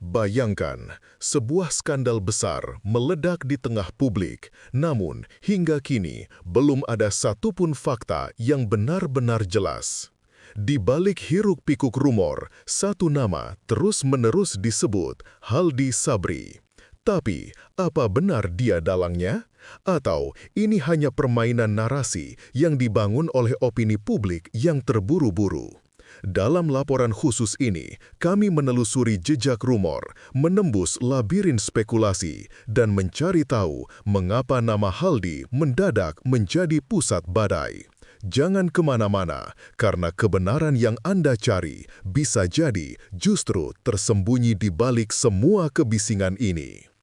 Bayangkan, sebuah skandal besar meledak di tengah publik, namun hingga kini belum ada satupun fakta yang benar-benar jelas. Di balik hiruk-pikuk rumor, satu nama terus-menerus disebut, Haldi Sabri. Tapi, apa benar dia dalangnya? Atau ini hanya permainan narasi yang dibangun oleh opini publik yang terburu-buru? Dalam laporan khusus ini, kami menelusuri jejak rumor, menembus labirin spekulasi, dan mencari tahu mengapa nama Haldi mendadak menjadi pusat badai. Jangan kemana-mana, karena kebenaran yang Anda cari bisa jadi justru tersembunyi di balik semua kebisingan ini.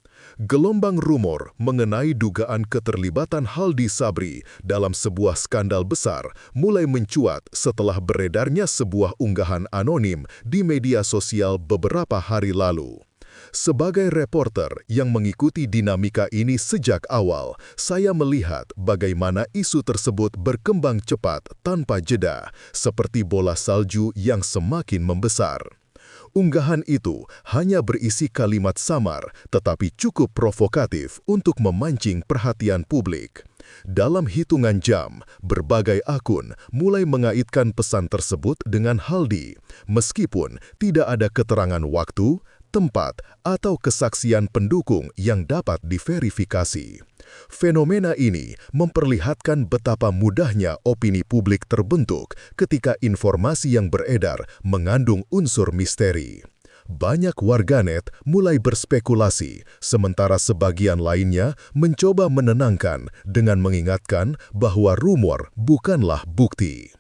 Gelombang rumor mengenai dugaan keterlibatan Haldi Sabri dalam sebuah skandal besar mulai mencuat setelah beredarnya sebuah unggahan anonim di media sosial beberapa hari lalu. Sebagai reporter yang mengikuti dinamika ini sejak awal, saya melihat bagaimana isu tersebut berkembang cepat tanpa jeda, seperti bola salju yang semakin membesar. Unggahan itu hanya berisi kalimat samar, tetapi cukup provokatif untuk memancing perhatian publik. Dalam hitungan jam, berbagai akun mulai mengaitkan pesan tersebut dengan Haldi, meskipun tidak ada keterangan waktu, tempat, atau kesaksian pendukung yang dapat diverifikasi. Fenomena ini memperlihatkan betapa mudahnya opini publik terbentuk ketika informasi yang beredar mengandung unsur misteri. Banyak warganet mulai berspekulasi, sementara sebagian lainnya mencoba menenangkan dengan mengingatkan bahwa rumor bukanlah bukti.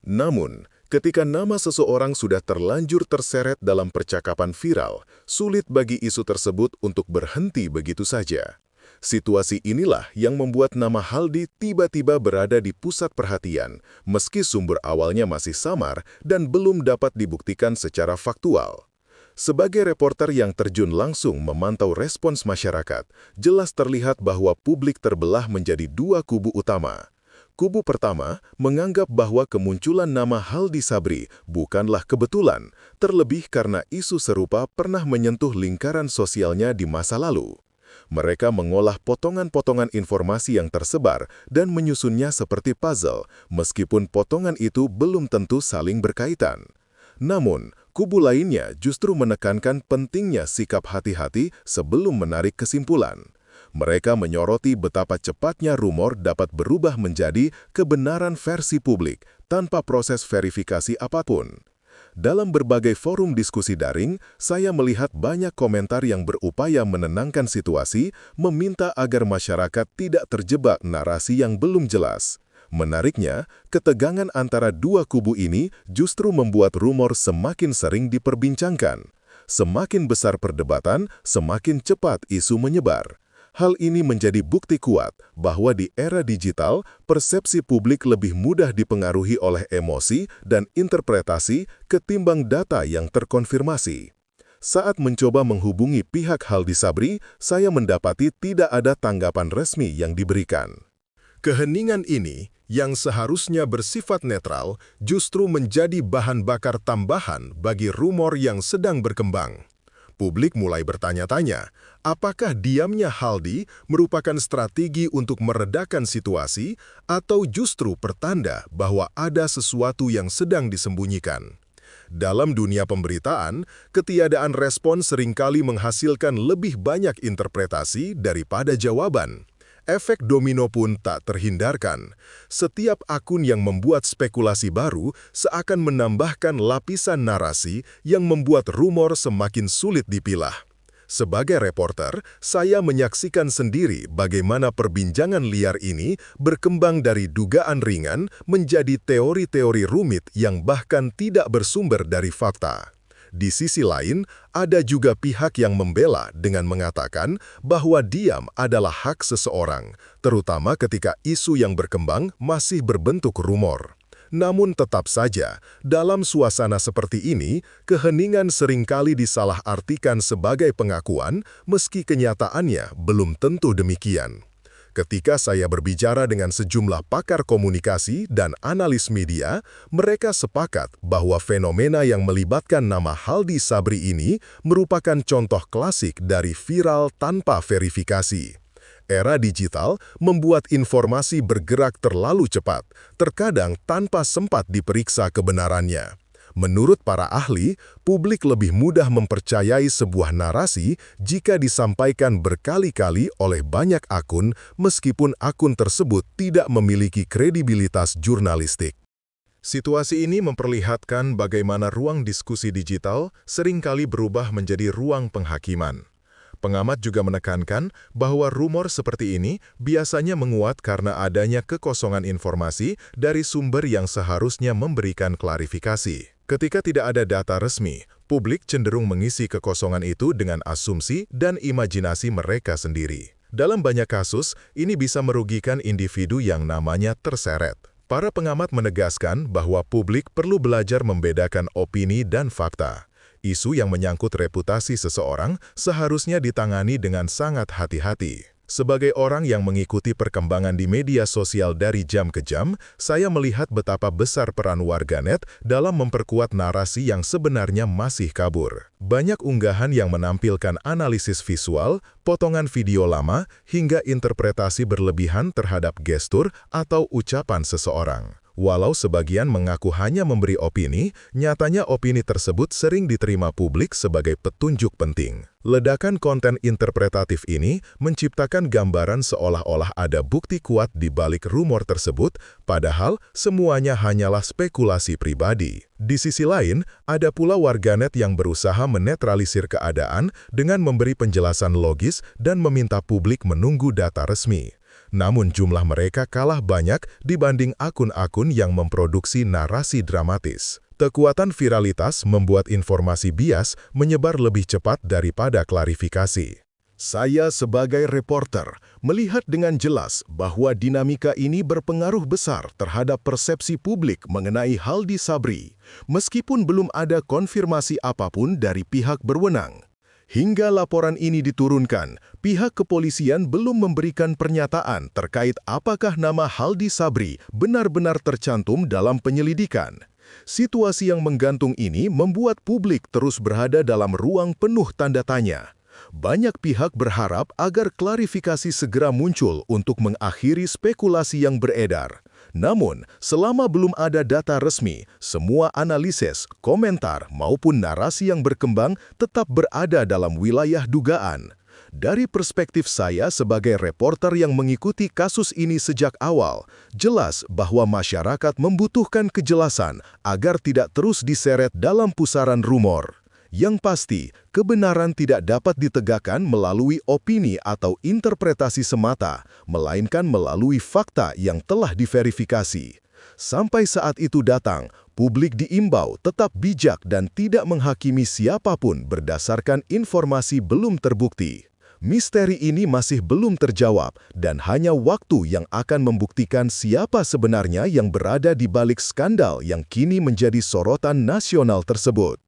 Namun, ketika nama seseorang sudah terlanjur terseret dalam percakapan viral, sulit bagi isu tersebut untuk berhenti begitu saja. Situasi inilah yang membuat nama Haldi tiba-tiba berada di pusat perhatian, meski sumber awalnya masih samar dan belum dapat dibuktikan secara faktual. Sebagai reporter yang terjun langsung memantau respons masyarakat, jelas terlihat bahwa publik terbelah menjadi dua kubu utama. Kubu pertama menganggap bahwa kemunculan nama Haldi Sabri bukanlah kebetulan, terlebih karena isu serupa pernah menyentuh lingkaran sosialnya di masa lalu. Mereka mengolah potongan-potongan informasi yang tersebar dan menyusunnya seperti puzzle, meskipun potongan itu belum tentu saling berkaitan. Namun, kubu lainnya justru menekankan pentingnya sikap hati-hati sebelum menarik kesimpulan. Mereka menyoroti betapa cepatnya rumor dapat berubah menjadi kebenaran versi publik tanpa proses verifikasi apapun. Dalam berbagai forum diskusi daring, saya melihat banyak komentar yang berupaya menenangkan situasi, meminta agar masyarakat tidak terjebak narasi yang belum jelas. Menariknya, ketegangan antara dua kubu ini justru membuat rumor semakin sering diperbincangkan. Semakin besar perdebatan, semakin cepat isu menyebar. Hal ini menjadi bukti kuat bahwa di era digital, persepsi publik lebih mudah dipengaruhi oleh emosi dan interpretasi ketimbang data yang terkonfirmasi. Saat mencoba menghubungi pihak Haldi Sabri, saya mendapati tidak ada tanggapan resmi yang diberikan. Keheningan ini, yang seharusnya bersifat netral, justru menjadi bahan bakar tambahan bagi rumor yang sedang berkembang. Publik mulai bertanya-tanya, apakah diamnya Haldi merupakan strategi untuk meredakan situasi atau justru pertanda bahwa ada sesuatu yang sedang disembunyikan? Dalam dunia pemberitaan, ketiadaan respon seringkali menghasilkan lebih banyak interpretasi daripada jawaban. Efek domino pun tak terhindarkan. Setiap akun yang membuat spekulasi baru seakan menambahkan lapisan narasi yang membuat rumor semakin sulit dipilah. Sebagai reporter, saya menyaksikan sendiri bagaimana perbincangan liar ini berkembang dari dugaan ringan menjadi teori-teori rumit yang bahkan tidak bersumber dari fakta. Di sisi lain, ada juga pihak yang membela dengan mengatakan bahwa diam adalah hak seseorang, terutama ketika isu yang berkembang masih berbentuk rumor. Namun tetap saja, dalam suasana seperti ini, keheningan seringkali disalahartikan sebagai pengakuan, meski kenyataannya belum tentu demikian. Ketika saya berbicara dengan sejumlah pakar komunikasi dan analis media, mereka sepakat bahwa fenomena yang melibatkan nama Haldi Sabri ini merupakan contoh klasik dari viral tanpa verifikasi. Era digital membuat informasi bergerak terlalu cepat, terkadang tanpa sempat diperiksa kebenarannya. Menurut para ahli, publik lebih mudah mempercayai sebuah narasi jika disampaikan berkali-kali oleh banyak akun, meskipun akun tersebut tidak memiliki kredibilitas jurnalistik. Situasi ini memperlihatkan bagaimana ruang diskusi digital seringkali berubah menjadi ruang penghakiman. Pengamat juga menekankan bahwa rumor seperti ini biasanya menguat karena adanya kekosongan informasi dari sumber yang seharusnya memberikan klarifikasi. Ketika tidak ada data resmi, publik cenderung mengisi kekosongan itu dengan asumsi dan imajinasi mereka sendiri. Dalam banyak kasus, ini bisa merugikan individu yang namanya terseret. Para pengamat menegaskan bahwa publik perlu belajar membedakan opini dan fakta. Isu yang menyangkut reputasi seseorang seharusnya ditangani dengan sangat hati-hati. Sebagai orang yang mengikuti perkembangan di media sosial dari jam ke jam, saya melihat betapa besar peran warganet dalam memperkuat narasi yang sebenarnya masih kabur. Banyak unggahan yang menampilkan analisis visual, potongan video lama, hingga interpretasi berlebihan terhadap gestur atau ucapan seseorang. Walau sebagian mengaku hanya memberi opini, nyatanya opini tersebut sering diterima publik sebagai petunjuk penting. Ledakan konten interpretatif ini menciptakan gambaran seolah-olah ada bukti kuat di balik rumor tersebut, padahal semuanya hanyalah spekulasi pribadi. Di sisi lain, ada pula warganet yang berusaha menetralisir keadaan dengan memberi penjelasan logis dan meminta publik menunggu data resmi. Namun jumlah mereka kalah banyak dibanding akun-akun yang memproduksi narasi dramatis. Kekuatan viralitas membuat informasi bias menyebar lebih cepat daripada klarifikasi. Saya sebagai reporter melihat dengan jelas bahwa dinamika ini berpengaruh besar terhadap persepsi publik mengenai Haldi Sabri, meskipun belum ada konfirmasi apapun dari pihak berwenang. Hingga laporan ini diturunkan, pihak kepolisian belum memberikan pernyataan terkait apakah nama Haldi Sabri benar-benar tercantum dalam penyelidikan. Situasi yang menggantung ini membuat publik terus berada dalam ruang penuh tanda tanya. Banyak pihak berharap agar klarifikasi segera muncul untuk mengakhiri spekulasi yang beredar. Namun, selama belum ada data resmi, semua analisis, komentar, maupun narasi yang berkembang tetap berada dalam wilayah dugaan. Dari perspektif saya sebagai reporter yang mengikuti kasus ini sejak awal, jelas bahwa masyarakat membutuhkan kejelasan agar tidak terus diseret dalam pusaran rumor. Yang pasti, kebenaran tidak dapat ditegakkan melalui opini atau interpretasi semata, melainkan melalui fakta yang telah diverifikasi. Sampai saat itu datang, publik diimbau tetap bijak dan tidak menghakimi siapapun berdasarkan informasi belum terbukti. Misteri ini masih belum terjawab dan hanya waktu yang akan membuktikan siapa sebenarnya yang berada di balik skandal yang kini menjadi sorotan nasional tersebut.